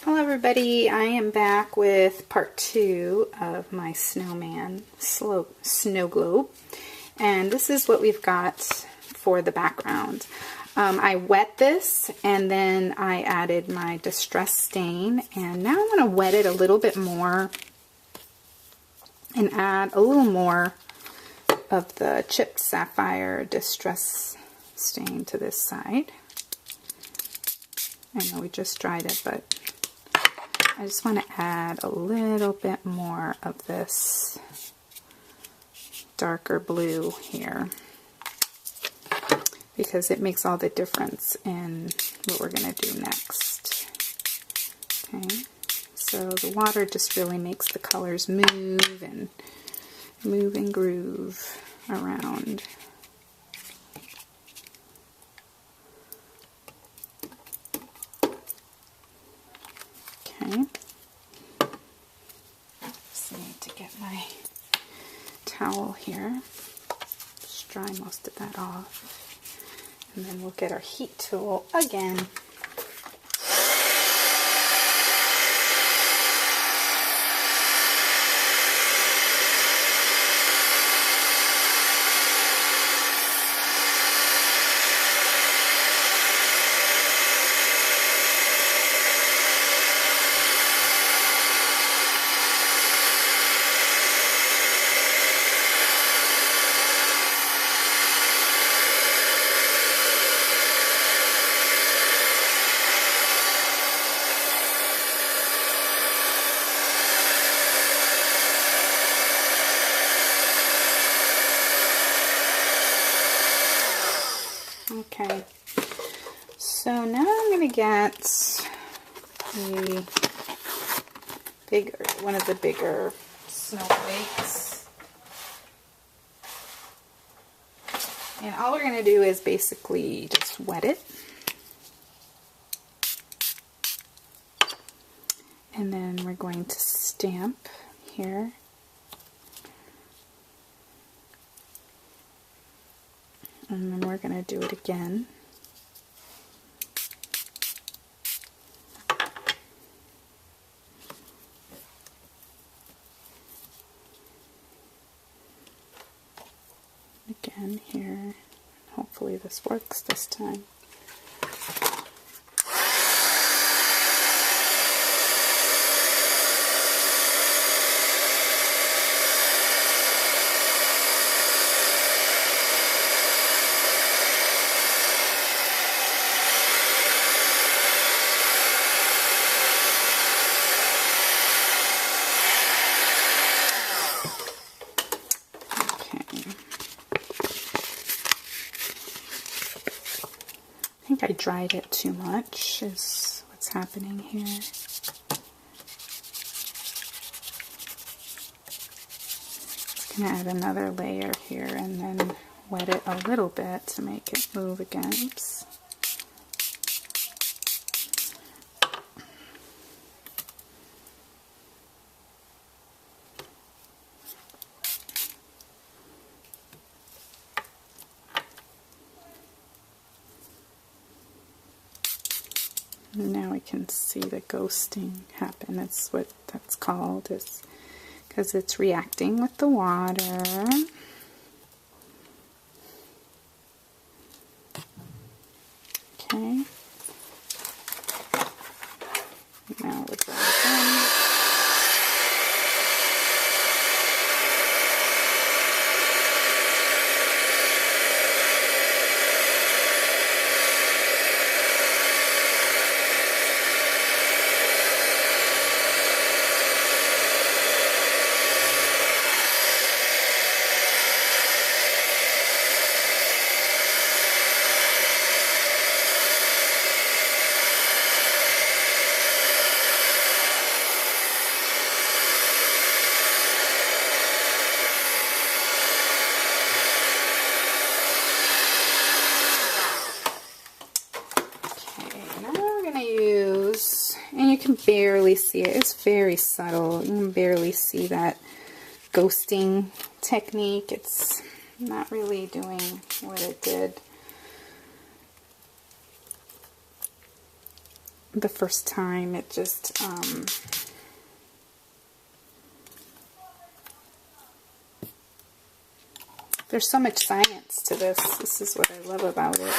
Hello everybody, I am back with part 2 of my snowman snow globe, and this is what we've got for the background. I wet this and then I added my distress stain, and now I'm going to wet it a little bit more and add a little more of the chipped sapphire distress stain to this side. I know we just dried it, but I just want to add a little bit more of this darker blue here because it makes all the difference in what we're going to do next. Okay, so the water just really makes the colors move and groove around. Okay, just need to get my towel here, just dry most of that off, and then we'll get our heat tool again. Okay, so now I'm going to get one of the bigger snowflakes, and all we're going to do is basically just wet it, and then we're going to stamp here. And then we're going to do it again. Again here. Hopefully this works this time. I think I dried it too much is what's happening here. Just going to add another layer here and then wet it a little bit to make it move again. Oops. Now we can see the ghosting happen. That's what that's called, is because it's reacting with the water. Okay. Now we're done. And you can barely see it. It's very subtle. You can barely see that ghosting technique. It's not really doing what it did. the first time. It just, there's so much science to this. This is what I love about it.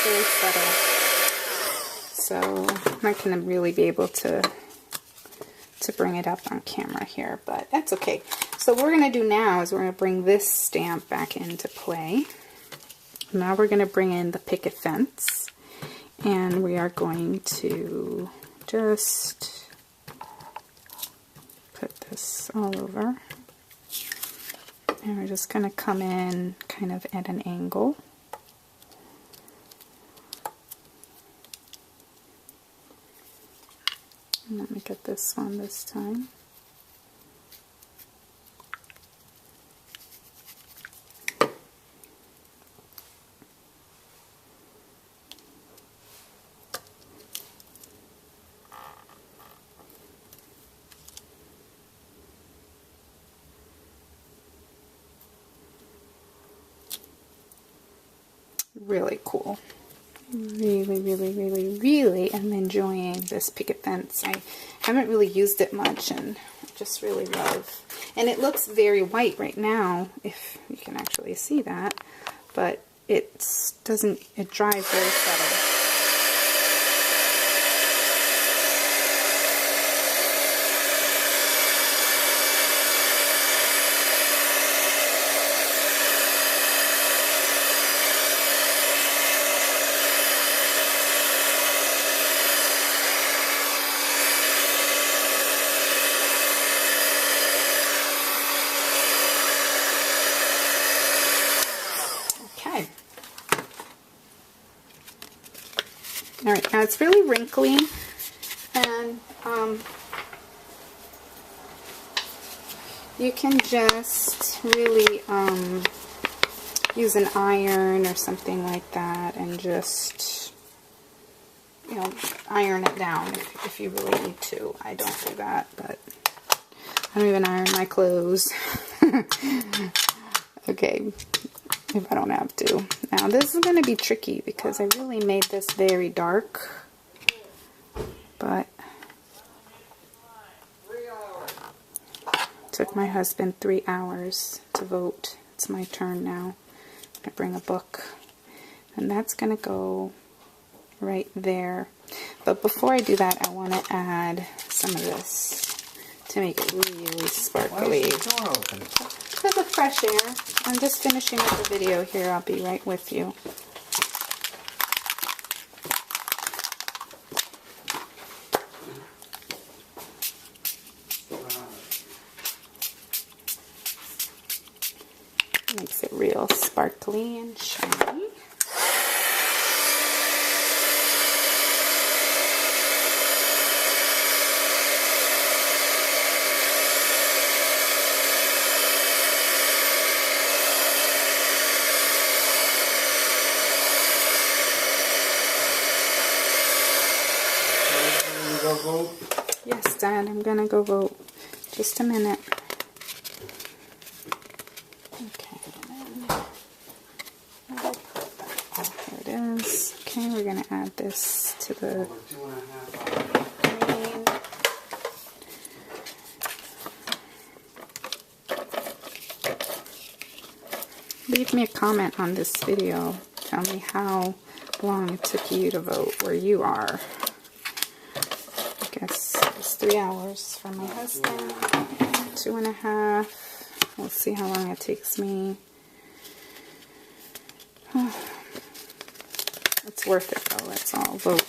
Very subtle, so I'm not going to really be able to bring it up on camera here, but that's okay. So what we're going to do now is we're going to bring this stamp back into play. Now we're going to bring in the picket fence, and we are going to just put this all over, and we're just going to come in kind of at an angle. Let me get this one this time. Really cool. Really am enjoying this picket fence. I haven't really used it much, and I just really love. And it looks very white right now, if you can actually see that, but it dries very subtle. Alright, now it's really wrinkly, and you can just really use an iron or something like that and just, you know, iron it down if you really need to. I don't do that, but I don't even iron my clothes. Okay. If I don't have to. Now this is going to be tricky because I really made this very dark, but it took my husband 3 hours to vote. It's my turn now. I bring a book, and that's going to go right there. But before I do that, I want to add some of this to make it really sparkly. Why is the door open? Because of fresh air. I'm just finishing up the video here. I'll be right with you. Makes it real sparkly and shiny. Vote? Yes, Dad, I'm gonna go vote. Just a minute. Okay, here it is. Okay, we're gonna add this to the green. Leave me a comment on this video. Tell me how long it took you to vote where you are. I guess it's 3 hours for my husband, 2.5. We'll see how long it takes me. It's worth it though, let's all vote.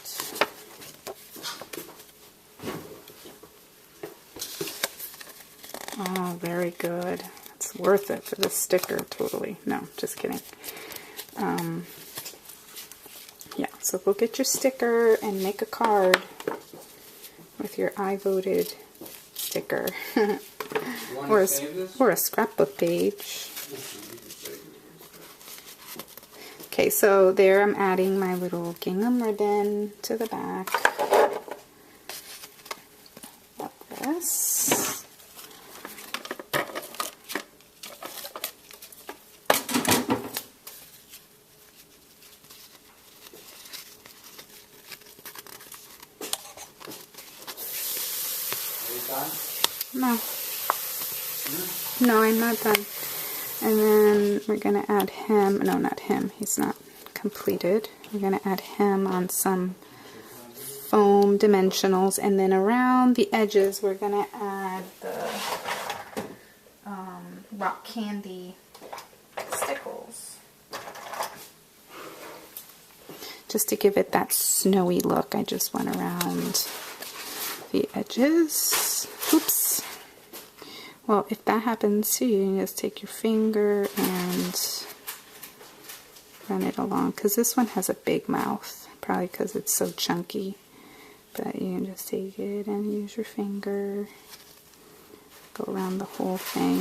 Oh, very good. It's worth it for the sticker, totally. No, just kidding. Yeah, so go get your sticker and make a card with your I voted sticker. or a scrapbook page. Okay, so there I'm adding my little gingham ribbon to the back. Like this. No. No, I'm not done. And then we're going to add him. No, not him. He's not completed. We're going to add him on some foam dimensionals. And then around the edges, we're going to add the rock candy stickles. Just to give it that snowy look, I just went around the edges. Oops. Well, if that happens too, you can just take your finger and run it along. Because this one has a big mouth, probably because it's so chunky. But you can just take it and use your finger. Go around the whole thing.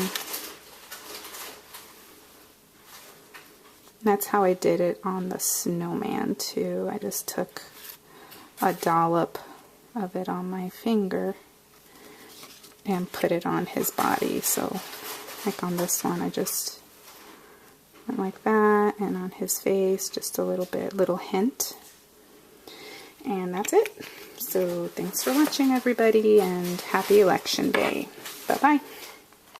That's how I did it on the snowman too. I just took a dollop of it on my finger and put it on his body. So like on this one, I just went like that, and on his face just a little bit, little hint, and that's it. So thanks for watching, everybody, and happy election day. Bye bye.